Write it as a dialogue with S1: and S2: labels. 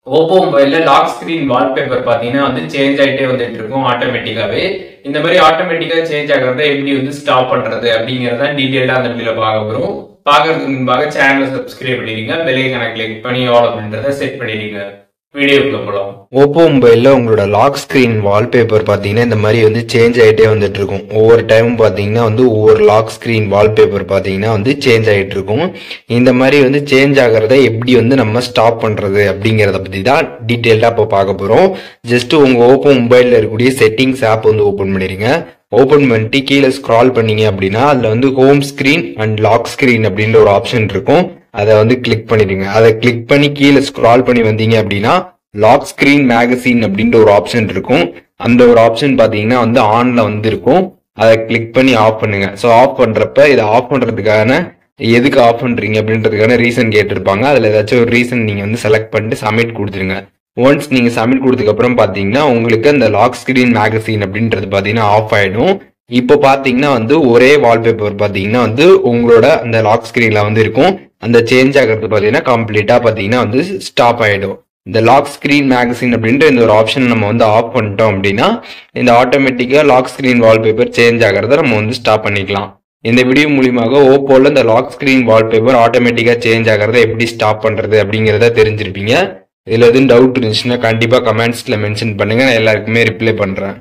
S1: Oppo மொபைல்ல lock screen wallpaper பார்த்தீங்கன்னா வந்து சேஞ்ச் ஆகிட்டே வந்துட்டு இருக்கும் ஆட்டோமேட்டிக்காவே. இந்த மாதிரி ஆட்டோமேட்டிக்கா சேஞ்ச் ஆகிறத எப்படி வந்து ஸ்டாப் பண்றது அப்படிங்கிறத டீடைல்டா அந்த வீடியோல பார்க்க போறோம். பார்க்கறதுக்கு முன்பாக சேனலை சப்ஸ்கிரைப் பண்ணிடுங்க, பெல் ஐகானை கிளிக் பண்ணி ஆல் அப்படின்றத செட் பண்ணிடுங்க. வீடியோக்குள்ள போலாம்.
S2: ஓப்போ மொபைலில் உங்களோட லாக் ஸ்க்ரீன் வால்பேப்பர் பார்த்தீங்கன்னா இந்த மாதிரி வந்து சேஞ்ச் ஆகிட்டே வந்துட்டு இருக்கும். ஒவ்வொரு டைமும் பார்த்தீங்கன்னா வந்து ஒவ்வொரு லாக் ஸ்க்ரீன் வால்பேப்பர் பார்த்தீங்கன்னா வந்து சேஞ்ச் ஆகிட்டு இருக்கும். இந்த மாதிரி வந்து சேஞ்ச் ஆகிறத எப்படி வந்து நம்ம ஸ்டாப் பண்ணுறது அப்படிங்கிறத பற்றி தான் டீட்டெயில்டாக இப்போ பார்க்க போகிறோம். ஜஸ்ட் உங்கள் ஓப்போ மொபைலில் இருக்கக்கூடிய செட்டிங்ஸ் ஆப் வந்து ஓப்பன் பண்ணிடுங்க. ஓப்பன் பண்ணிட்டு கீழே ஸ்க்ரால் பண்ணீங்க அப்படின்னா அதில் வந்து home screen and lock screen அப்படின்ற ஒரு ஆப்ஷன் இருக்கும். அதை வந்து கிளிக் பண்ணிடுங்க. அதை கிளிக் பண்ணி கீழே ஸ்க்ரால் பண்ணி வந்தீங்க அப்படின்னா லாக் ஸ்கிரீன் மேகசின் அப்படின்ற ஒரு ஆப்ஷன் இருக்கும். அந்த ஒரு ஆப்ஷன் பாத்தீங்கன்னா வந்து ஆன்ல வந்து இருக்கும். அதை கிளிக் பண்ணி ஆஃப் பண்ணுங்க. ஸோ ஆஃப் பண்றப்ப இதை ஆஃப் பண்றதுக்கான எதுக்கு ஆஃப் பண்றீங்க அப்படின்றதுக்கான ரீசன் கேட்டிருப்பாங்க. அதுல ஏதாச்சும் ஒரு ரீசன் நீங்க வந்து செலக்ட் பண்ணிட்டு சப்மிட் கொடுத்துருங்க. ஒன்ஸ் நீங்க சப்மிட் கொடுத்ததுக்கு அப்புறம் பாத்தீங்கன்னா உங்களுக்கு அந்த லாக் ஸ்கிரீன் மேகசின் அப்படின்றது பாத்தீங்கன்னா ஆஃப் ஆயிடும். இப்போ பாத்தீங்கன்னா வந்து ஒரே வால்பேப்பர் பாத்தீங்கன்னா வந்து உங்களோட அந்த லாக் ஸ்கிரீன்ல வந்து இருக்கும். அந்த சேஞ்ச் ஆகிறது பாத்தீங்கன்னா கம்ப்ளீட்டா பாத்தீங்கன்னா வந்து ஸ்டாப் ஆயிடும். இந்த லாக் ஸ்கிரீன் மேகசின் அப்படின்ற இந்த ஒரு ஆப்ஷன் நம்ம வந்து ஆஃப் பண்ணிட்டோம் அப்படின்னா இந்த ஆட்டோமேட்டிக்கா லாக் ஸ்கிரீன் வால்பேப்பர் சேஞ்ச் ஆகிறத நம்ம வந்து ஸ்டாப் பண்ணிக்கலாம். இந்த வீடியோ மூலியமாக ஓப்போல இந்த லாக் ஸ்கிரீன் வால்பேப்பர் ஆட்டோமேட்டிக்கா சேஞ்ச் ஆகிறத எப்படி ஸ்டாப் பண்றது அப்படிங்கிறத தெரிஞ்சிருப்பீங்க. இதுல எதுவும் டவுட் இருந்துச்சுன்னா கண்டிப்பா கமெண்ட்ஸ்ல மென்ஷன் பண்ணுங்க, நான் எல்லாருக்குமே ரிப்ளை பண்றேன்.